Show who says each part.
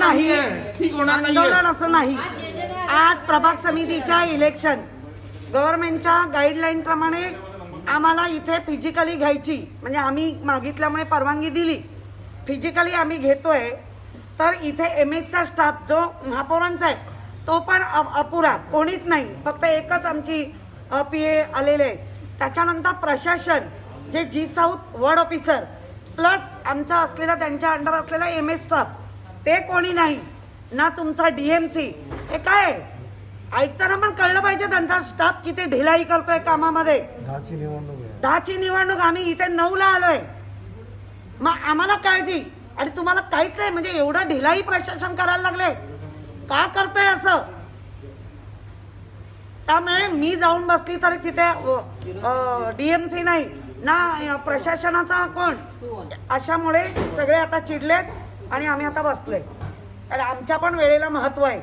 Speaker 1: नाही,
Speaker 2: ठीक होणार नाही.
Speaker 1: आंदोलन असं नाही. आज प्रभाग समितीच्या इलेक्शन गव्हर्नमेंटच्या गाईडलाईन प्रमाणे आम्हाला इथे फिजिकली घ्यायची, म्हणजे आम्ही मागितल्यामुळे परवानगी दिली, फिजिकली आम्ही घेतोय. तर इथे एमएसचा स्टाफ जो महापौरांचा आहे तो पण अपुरा, कोणीच नाही, फक्त एकच आमची PA आलेले आहे. त्याच्यानंतर प्रशासन जे जी साऊथ वर्ड ऑफिसर प्लस आमचा असलेला त्यांच्या अंडर असलेला MS स्टाफ ते कोणी नाही ना. तुमचा DMC हे काय ऐकताना पण कळलं पाहिजे त्यांचा स्टाफ किती ढिलाई करतोय कामामध्ये. 10ची निवडणूक आम्ही इथे 9ला आलोय, मग आम्हाला काळजी आणि तुम्हाला काहीच नाही. म्हणजे एवढं ढिलाई प्रशासन करायला लागले, का करतंय असं? त्यामुळे मी जाऊन बसली तरी तिथे DMC नाही ना प्रशासनाचा कोण. अशामुळे सगळे आता चिडलेत आणि आम्ही आता बसलोय आणि आमच्या पण वेळेला महत्व आहे.